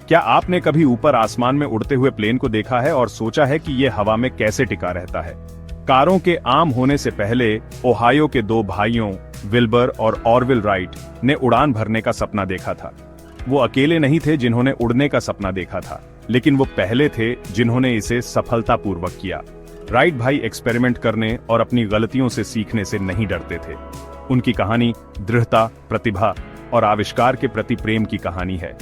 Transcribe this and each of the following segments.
क्या आपने कभी ऊपर आसमान में उड़ते हुए प्लेन को देखा है और सोचा है कि यह हवा में कैसे टिका रहता है? कारों के आम होने से पहले ओहायो के दो भाइयों विल्बर और ऑरविल राइट ने उड़ान भरने का सपना देखा था। वो अकेले नहीं थे जिन्होंने उड़ने का सपना देखा था, लेकिन वो पहले थे जिन्होंने इसे सफलतापूर्वक किया। राइट भाई एक्सपेरिमेंट करने और अपनी गलतियों से सीखने से नहीं डरते थे। उनकी कहानी दृढ़ता, प्रतिभा और आविष्कार के प्रति प्रेम की कहानी है।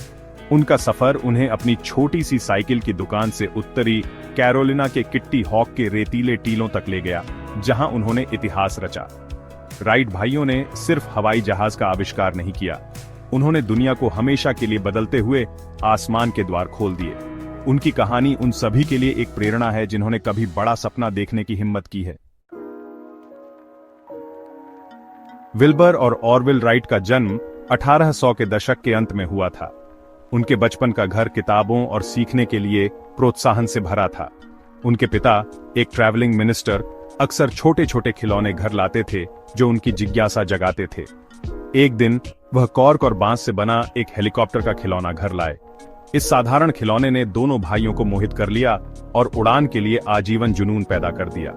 उनका सफर उन्हें अपनी छोटी सी साइकिल की दुकान से उत्तरी कैरोलिना के किट्टी हॉक के रेतीले टीलों तक ले गया, जहां उन्होंने इतिहास रचा। राइट भाइयों ने सिर्फ हवाई जहाज का आविष्कार नहीं किया, उन्होंने दुनिया को हमेशा के लिए बदलते हुए आसमान के द्वार खोल दिए। उनकी कहानी उन सभी के लिए एक प्रेरणा है जिन्होंने कभी बड़ा सपना देखने की हिम्मत की है। विल्बर और ऑरविल राइट का जन्म 1800 के दशक के अंत में हुआ था। उनके बचपन का घर किताबों और सीखने के लिए प्रोत्साहन से भरा था। उनके पिता, एक ट्रैवलिंग मिनिस्टर, अक्सर छोटे छोटे खिलौने घर लाते थे जो उनकी जिज्ञासा जगाते थे। एक दिन वह कॉर्क और बांस से बना एक हेलीकॉप्टर का खिलौना घर लाए। इस साधारण खिलौने ने दोनों भाइयों को मोहित कर लिया और उड़ान के लिए आजीवन जुनून पैदा कर दिया।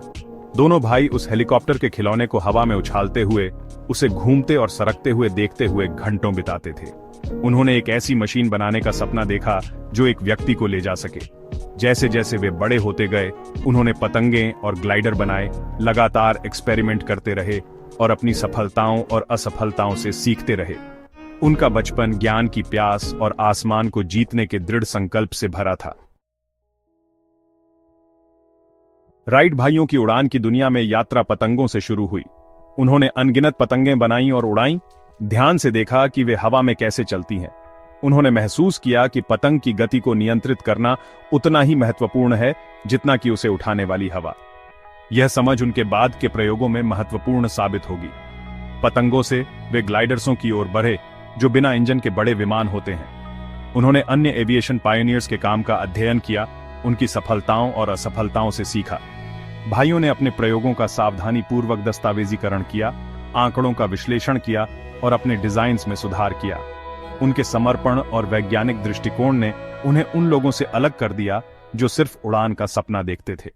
दोनों भाई उस हेलीकॉप्टर के खिलौने को हवा में उछालते हुए, उसे घूमते और सरकते हुए देखते हुए घंटों बिताते थे। उन्होंने एक ऐसी मशीन बनाने का सपना देखा जो एक व्यक्ति को ले जा सके। जैसे जैसे वे बड़े होते गए, उन्होंने पतंगे और ग्लाइडर बनाए, लगातार एक्सपेरिमेंट करते रहे और अपनी सफलताओं और असफलताओं से सीखते रहे। उनका बचपन ज्ञान की प्यास और आसमान को जीतने के दृढ़ संकल्प से भरा था। राइट भाइयों की उड़ान की दुनिया में यात्रा पतंगों से शुरू हुई। उन्होंने अनगिनत पतंगें बनाई और उड़ाई, ध्यान से देखा कि वे हवा में कैसे चलती हैं। उन्होंने महसूस किया कि पतंग की गति को नियंत्रित करना उतना ही महत्वपूर्ण है जितना कि उसे उठाने वाली हवा। यह समझ उनके बाद के प्रयोगों में महत्वपूर्ण साबित होगी। पतंगों से वे ग्लाइडर्सों की ओर बढ़े, जो बिना इंजन के बड़े विमान होते हैं। उन्होंने अन्य एविएशन पायनियर्स के काम का अध्ययन किया, उनकी सफलताओं और असफलताओं से सीखा। भाइयों ने अपने प्रयोगों का सावधानीपूर्वक दस्तावेजीकरण किया, आंकड़ों का विश्लेषण किया और अपने डिजाइन्स में सुधार किया। उनके समर्पण और वैज्ञानिक दृष्टिकोण ने उन्हें उन लोगों से अलग कर दिया जो सिर्फ उड़ान का सपना देखते थे।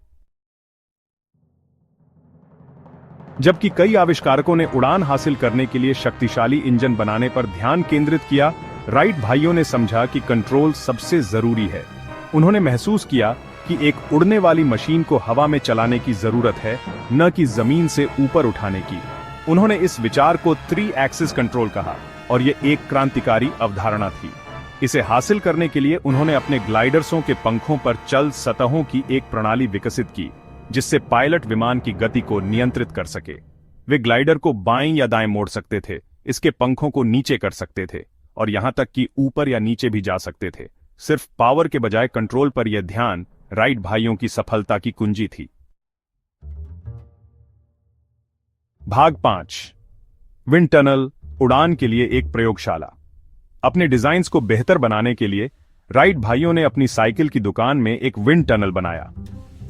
जबकि कई आविष्कारकों ने उड़ान हासिल करने के लिए शक्तिशाली इंजन बनाने पर ध्यान केंद्रित किया, राइट भाइयों ने समझा कि कंट्रोल सबसे जरूरी है। उन्होंने महसूस किया कि एक उड़ने वाली मशीन को हवा में चलाने की जरूरत है, न कि जमीन से ऊपर उठाने की। उन्होंने इस विचार को 3 एक्सिस कंट्रोल कहा और यह एक क्रांतिकारी अवधारणा थी। इसे हासिल करने के लिए उन्होंने अपने ग्लाइडर्सों के पंखों पर चल सतहों की एक प्रणाली विकसित की, जिससे पायलट विमान की गति को नियंत्रित कर सके। वे ग्लाइडर को बाएं या दाएं मोड़ सकते थे, इसके पंखों को नीचे कर सकते थे और यहां तक कि ऊपर या नीचे भी जा सकते थे। सिर्फ पावर के बजाय कंट्रोल पर यह ध्यान राइट भाइयों की सफलता की कुंजी थी। भाग 5, विंड टनल, उड़ान के लिए एक प्रयोगशाला। अपने डिजाइन्स को बेहतर बनाने के लिए राइट भाइयों ने अपनी साइकिल की दुकान में एक विंड टनल बनाया।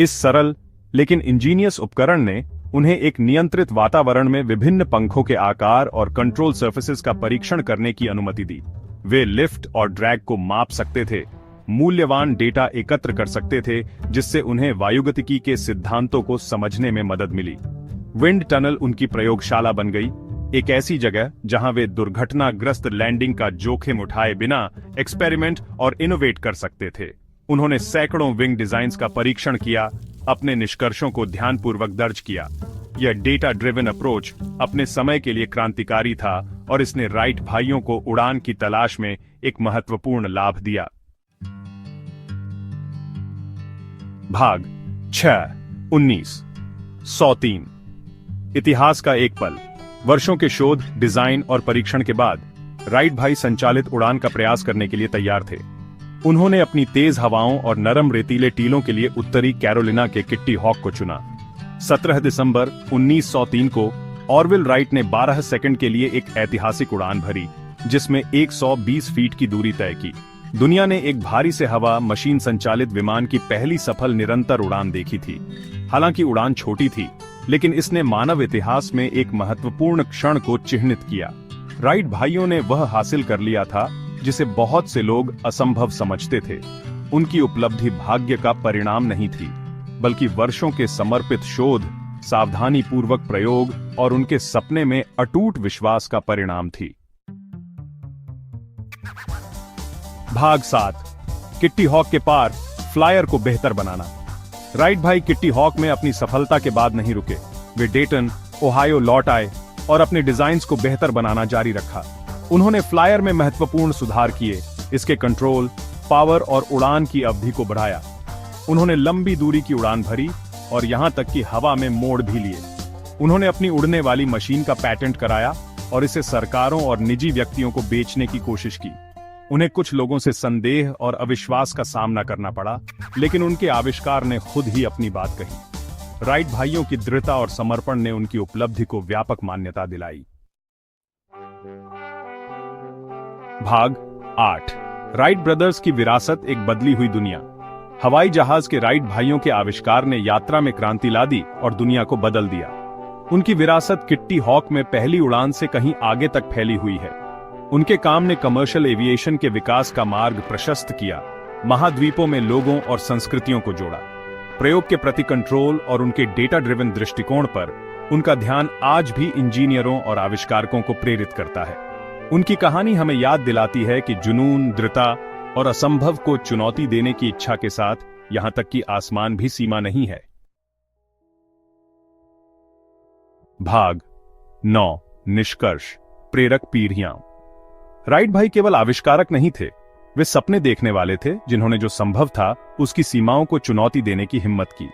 इस सरल लेकिन इंजीनियस उपकरण ने उन्हें एक नियंत्रित वातावरण में विभिन्न पंखों के आकार और कंट्रोल सर्फेसेस का परीक्षण करने की अनुमति दी। वे लिफ्ट और ड्रैग को माप सकते थे, मूल्यवान डेटा एकत्र कर सकते थे, जिससे उन्हें वायुगतिकी के सिद्धांतों को समझने में मदद मिली। विंड टनल उनकी प्रयोगशाला बन गई, एक ऐसी जगह जहां वे दुर्घटनाग्रस्त लैंडिंग का जोखिम उठाए बिना एक्सपेरिमेंट और इनोवेट कर सकते थे। उन्होंने सैकड़ों विंग डिजाइन्स का परीक्षण किया, अपने निष्कर्षों को ध्यानपूर्वक दर्ज किया। यह डेटा ड्रिवन अप्रोच अपने समय के लिए क्रांतिकारी था और इसने राइट भाइयों को उड़ान की तलाश में एक महत्वपूर्ण लाभ दिया। भाग 6, 1903। इतिहास का एक पल। वर्षों के शोध, डिजाइन और परीक्षण के बाद राइट भाई संचालित उड़ान का प्रयास करने के लिए तैयार थे। उन्होंने अपनी तेज हवाओं और नरम रेतीले टीलों के लिए उत्तरी कैरोलिना के किट्टी हॉक को चुना। 17 दिसंबर 1903 को ऑरविल राइट ने 12 सेकंड के लिए एक ऐतिहासिक उड़ान भरी, जिसमें 120 फीट की दूरी तय की। दुनिया ने एक भारी से हवा मशीन संचालित विमान की पहली सफल निरंतर उड़ान देखी थी। हालांकि उड़ान छोटी थी, लेकिन इसने मानव इतिहास में एक महत्वपूर्ण क्षण को चिह्नित किया। राइट भाइयों ने वह हासिल कर लिया था जिसे बहुत से लोग असंभव समझते थे। उनकी उपलब्धि भाग्य का परिणाम नहीं थी, बल्कि वर्षों के समर्पित शोध, सावधानी पूर्वक प्रयोग और उनके सपने में अटूट विश्वास का परिणाम थी। भाग 7, किट्टी हॉक के पार, फ्लायर को बेहतर बनाना। राइट भाई किट्टी हॉक में अपनी सफलता के बाद नहीं रुके। वे डेटन, ओहायो लौट आए और अपने डिजाइन्स को बेहतर बनाना जारी रखा। उन्होंने फ्लायर में महत्वपूर्ण सुधार किए, इसके कंट्रोल, पावर और उड़ान की अवधि को बढ़ाया। उन्होंने लंबी दूरी की उड़ान भरी और यहां तक कि हवा में मोड़ भी लिए। उन्होंने अपनी उड़ने वाली मशीन का पेटेंट कराया और इसे सरकारों और निजी व्यक्तियों को बेचने की कोशिश की। उन्हें कुछ लोगों से संदेह और अविश्वास का सामना करना पड़ा, लेकिन उनके आविष्कार ने खुद ही अपनी बात कही। राइट भाइयों की दृढ़ता और समर्पण ने उनकी उपलब्धि को व्यापक मान्यता दिलाई। भाग 8, राइट ब्रदर्स की विरासत, एक बदली हुई दुनिया। हवाई जहाज के राइट भाइयों के आविष्कार ने यात्रा में क्रांति ला दी और दुनिया को बदल दिया। उनकी विरासत किट्टी हॉक में पहली उड़ान से कहीं आगे तक फैली हुई है। उनके काम ने कमर्शियल एविएशन के विकास का मार्ग प्रशस्त किया, महाद्वीपों में लोगों और संस्कृतियों को जोड़ा। प्रयोग के प्रति कंट्रोल और उनके डेटा ड्रिवन दृष्टिकोण पर उनका ध्यान आज भी इंजीनियरों और आविष्कारकों को प्रेरित करता है। उनकी कहानी हमें याद दिलाती है कि जुनून, दृढ़ता और असंभव को चुनौती देने की इच्छा के साथ यहां तक कि आसमान भी सीमा नहीं है। भाग 9, निष्कर्ष, प्रेरक पीढ़ियां। राइट भाई केवल आविष्कारक नहीं थे, वे सपने देखने वाले थे जिन्होंने जो संभव था उसकी सीमाओं को चुनौती देने की हिम्मत की।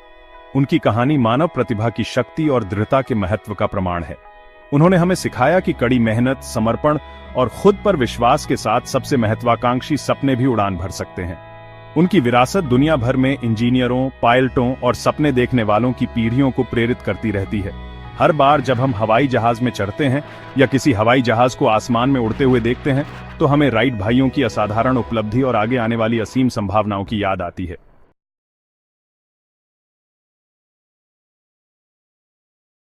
उनकी कहानी मानव प्रतिभा की शक्ति और दृढ़ता के महत्व का प्रमाण है। उन्होंने हमें सिखाया कि कड़ी मेहनत, समर्पण और खुद पर विश्वास के साथ सबसे महत्वाकांक्षी सपने भी उड़ान भर सकते हैं। उनकी विरासत दुनिया भर में इंजीनियरों, पायलटों और सपने देखने वालों की पीढ़ियों को प्रेरित करती रहती है। हर बार जब हम हवाई जहाज में चढ़ते हैं या किसी हवाई जहाज को आसमान में उड़ते हुए देखते हैं, तो हमें राइट भाइयों की असाधारण उपलब्धि और आगे आने वाली असीम संभावनाओं की याद आती है।